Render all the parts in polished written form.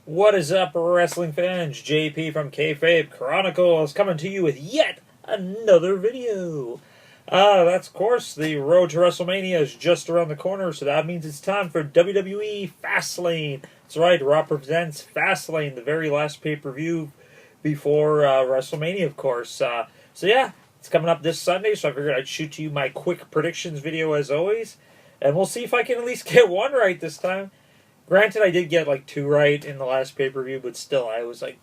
What is up, wrestling fans? JP from KayFabe Chronicles coming to you with yet another video. That's of course the road to WrestleMania is just around the corner, so that means it's time for WWE Fastlane. That's right, Raw presents Fastlane, the very last pay-per-view before WrestleMania, of course. So yeah, it's coming up this Sunday, so I figured I'd shoot to you my quick predictions video as always, and we'll see if I can at least get one right this time. Granted, I did get like two right in the last pay-per-view, but still, I was like,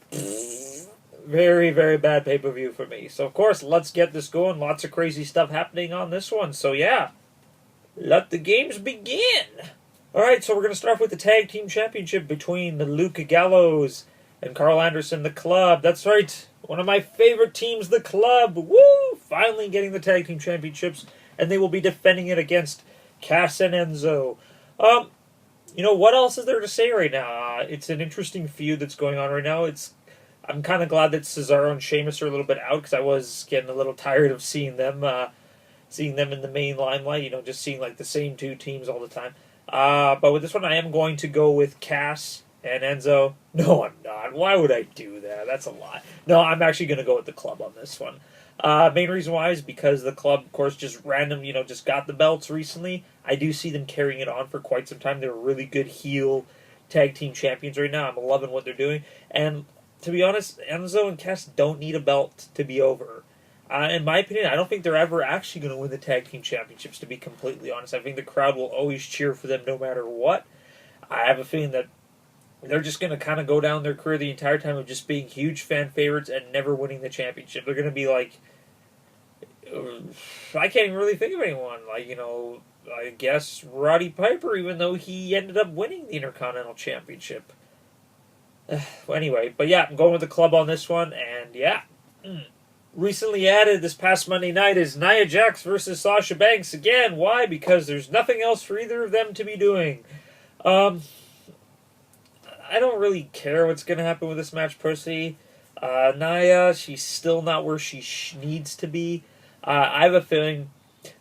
very, very bad pay-per-view for me. So, of course, let's get this going. Lots of crazy stuff happening on this one. So, yeah, let the games begin. All right, so we're going to start off with the Tag Team Championship between the Luke Gallows and Carl Anderson, the Club. That's right, one of my favorite teams, the Club. Woo! Finally getting the Tag Team Championships, and they will be defending it against Cass and Enzo. You know, what else is there to say right now? It's an interesting feud that's going on right now. I'm kind of glad that Cesaro and Sheamus are a little bit out, because I was getting a little tired of seeing them in the main limelight, you know, just seeing like the same two teams all the time. But with this one, I am going to go with Cass and Enzo. No, I'm not. Why would I do that? That's a lie. No, I'm actually going to go with the Club on this one. Main reason why is because the Club, of course, just just got the belts recently. I do see them carrying it on for quite some time. They're really good heel tag team champions right now. I'm loving what they're doing. And to be honest, Enzo and Cass don't need a belt to be over. In my opinion, I don't think they're ever actually going to win the tag team championships, to be completely honest. I think the crowd will always cheer for them no matter what. I have a feeling that they're just going to kind of go down their career the entire time of just being huge fan favorites and never winning the championship. They're going to be like, I can't even really think of anyone. Like, you know, I guess Roddy Piper, even though he ended up winning the Intercontinental Championship. Well, anyway, but yeah, I'm going with the Club on this one, and yeah. Recently added this past Monday night is Nia Jax versus Sasha Banks again. Why? Because there's nothing else for either of them to be doing. I don't really care what's going to happen with this match, personally. Nia, she's still not where she needs to be. I have a feeling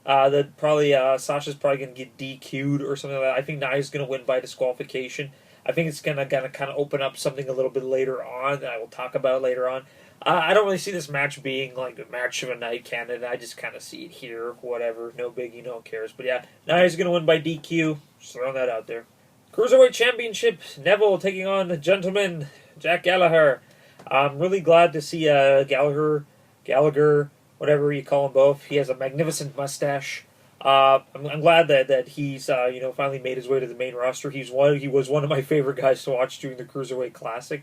that probably Sasha's probably going to get DQ'd or something like that. I think Nia's going to win by disqualification. I think it's going to kind of open up something a little bit later on that I will talk about later on. I don't really see this match being like a match of a night candidate. I just kind of see it here, whatever. No biggie, no one cares. But yeah, Nia's going to win by DQ. Just throwing that out there. Cruiserweight Championship, Neville taking on the gentleman, Jack Gallagher. I'm really glad to see Gallagher, whatever you call him both. He has a magnificent mustache. I'm glad that he's finally made his way to the main roster. He was one of my favorite guys to watch during the Cruiserweight Classic.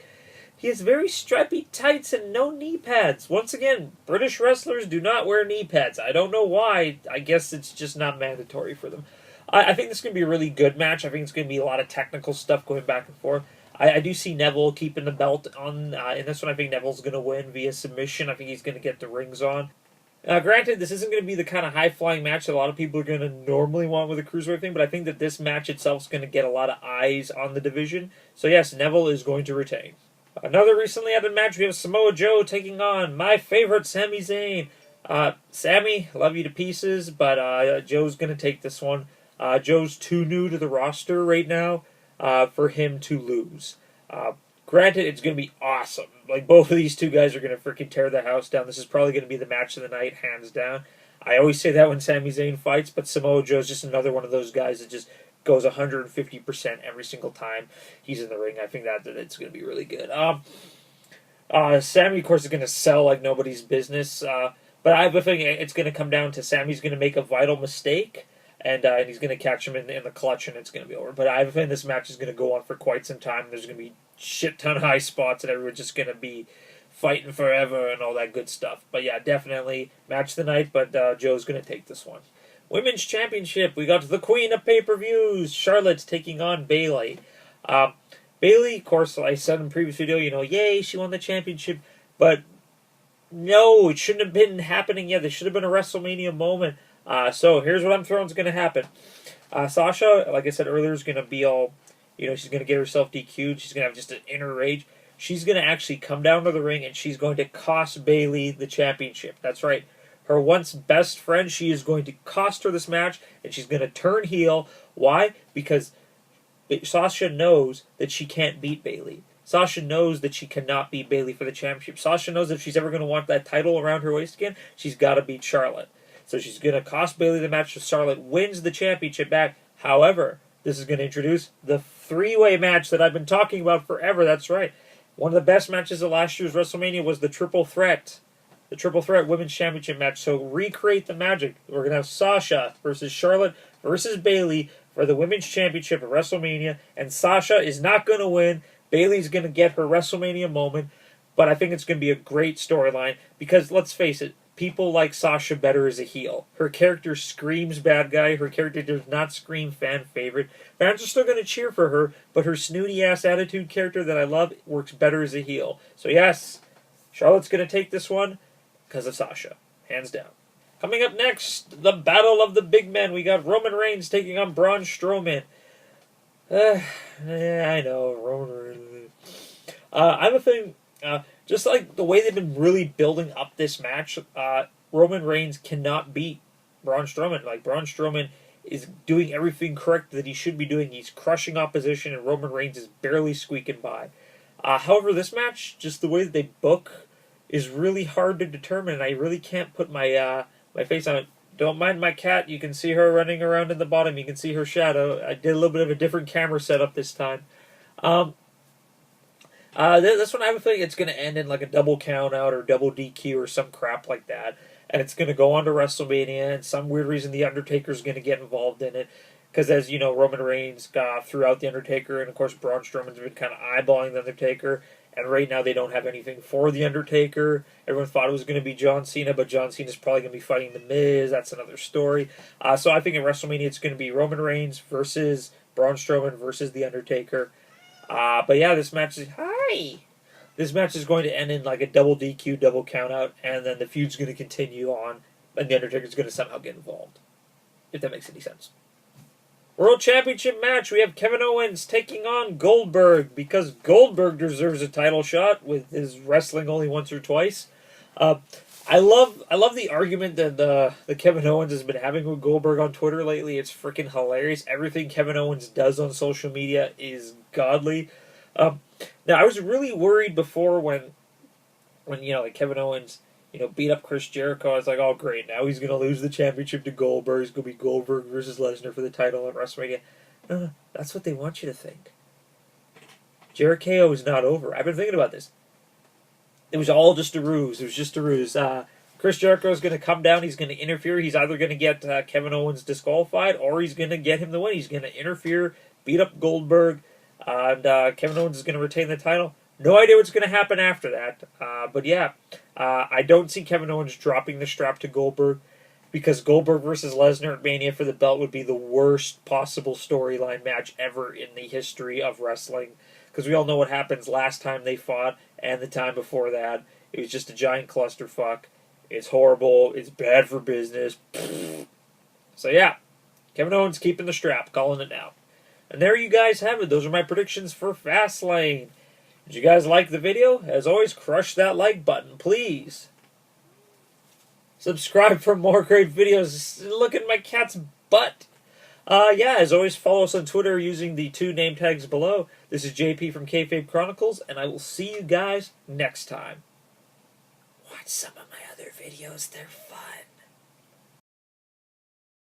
He has very strappy tights and no knee pads. Once again, British wrestlers do not wear knee pads. I don't know why. I guess it's just not mandatory for them. I think this is going to be a really good match. I think it's going to be a lot of technical stuff going back and forth. I do see Neville keeping the belt on. In this one, I think Neville's going to win via submission. I think he's going to get the rings on. Granted, this isn't going to be the kind of high-flying match that a lot of people are going to normally want with a Cruiserweight thing, but I think that this match itself is going to get a lot of eyes on the division. So yes, Neville is going to retain. Another recently added match, we have Samoa Joe taking on my favorite Sami Zayn. Sammy, love you to pieces, but Joe's going to take this one. Joe's too new to the roster right now for him to lose. Granted, it's going to be awesome. Like, both of these two guys are going to freaking tear the house down. This is probably going to be the match of the night, hands down. I always say that when Sami Zayn fights, but Samoa Joe's just another one of those guys that just goes 150% every single time he's in the ring. I think that it's going to be really good. Sammy, of course, is going to sell like nobody's business. But I have a feeling it's going to come down to Sammy's going to make a vital mistake, and he's going to catch him in the clutch, and it's going to be over. But I have a feeling this match is going to go on for quite some time. There's going to be shit ton of high spots, and everyone's just going to be fighting forever and all that good stuff. But yeah, definitely match of the night, but Joe's going to take this one. Women's Championship, we got the queen of pay-per-views, Charlotte taking on Bayley. Bayley, of course, I said in the previous video, yay, she won the championship, but no, it shouldn't have been happening yet. There should have been a WrestleMania moment. So here's what I'm throwing is going to happen. Sasha, like I said earlier, is going to be all, she's going to get herself DQ'd. She's going to have just an inner rage. She's going to actually come down to the ring, and she's going to cost Bayley the championship. That's right. Her once best friend, she is going to cost her this match, and she's going to turn heel. Why? Because Sasha knows that she can't beat Bayley. Sasha knows that she cannot beat Bayley for the championship. Sasha knows if she's ever going to want that title around her waist again, she's got to beat Charlotte. So she's going to cost Bayley the match so Charlotte wins the championship back. However, this is going to introduce the three-way match that I've been talking about forever. That's right. One of the best matches of last year's WrestleMania was the Triple Threat. The Triple Threat Women's Championship match. So recreate the magic. We're going to have Sasha versus Charlotte versus Bayley for the Women's Championship at WrestleMania. And Sasha is not going to win. Bayley's going to get her WrestleMania moment. But I think it's going to be a great storyline because, let's face it, people like Sasha better as a heel. Her character screams bad guy. Her character does not scream fan favorite. Fans are still going to cheer for her, but her snooty-ass attitude character that I love works better as a heel. So yes, Charlotte's going to take this one because of Sasha. Hands down. Coming up next, the Battle of the Big Men. We got Roman Reigns taking on Braun Strowman. Yeah, I know, Roman Reigns. I have a thing... just like the way they've been really building up this match, Roman Reigns cannot beat Braun Strowman. Like, Braun Strowman is doing everything correct that he should be doing. He's crushing opposition, and Roman Reigns is barely squeaking by. However, this match, just the way that they book, is really hard to determine, and I really can't put my my face on it. Don't mind my cat. You can see her running around in the bottom. You can see her shadow. I did a little bit of a different camera setup this time. This one I have a feeling it's going to end in like a double count out or double DQ or some crap like that. And it's going to go on to WrestleMania, and some weird reason the Undertaker's going to get involved in it. Because as you know, Roman Reigns threw out the Undertaker, and of course Braun Strowman's been kind of eyeballing the Undertaker. And right now they don't have anything for the Undertaker. Everyone thought it was going to be John Cena, but John Cena's probably going to be fighting The Miz. That's another story. So I think at WrestleMania it's going to be Roman Reigns versus Braun Strowman versus the Undertaker. But yeah, this match is... Hi! This match is going to end in like a double DQ, double countout, and then the feud's going to continue on, and the Undertaker's going to somehow get involved. If that makes any sense. World Championship match, we have Kevin Owens taking on Goldberg, because Goldberg deserves a title shot with his wrestling only once or twice. I love the argument that the Kevin Owens has been having with Goldberg on Twitter lately. It's freaking hilarious. Everything Kevin Owens does on social media is godly. Now, I was really worried before when like Kevin Owens beat up Chris Jericho. I was like, oh great, now he's gonna lose the championship to Goldberg. It's gonna be Goldberg versus Lesnar for the title at WrestleMania. No, that's what they want you to think. Jericho is not over. I've been thinking about this. It was all just a ruse. It was just a ruse. Chris Jericho is going to come down. He's going to interfere. He's either going to get Kevin Owens disqualified or he's going to get him the win. He's going to interfere, beat up Goldberg, and Kevin Owens is going to retain the title. No idea what's going to happen after that. But yeah, I don't see Kevin Owens dropping the strap to Goldberg because Goldberg versus Lesnar at Mania for the belt would be the worst possible storyline match ever in the history of wrestling. Because we all know what happens last time they fought and the time before that. It was just a giant clusterfuck. It's horrible. It's bad for business. So yeah, Kevin Owens keeping the strap, calling it now. And there you guys have it. Those are my predictions for Fastlane. Did you guys like the video? As always, crush that like button, please. Subscribe for more great videos. Look at my cat's butt. Yeah, as always, follow us on Twitter using the 2 name tags below. This is JP from KayFabe Chronicles, and I will see you guys next time. Watch some of my other videos, they're fun.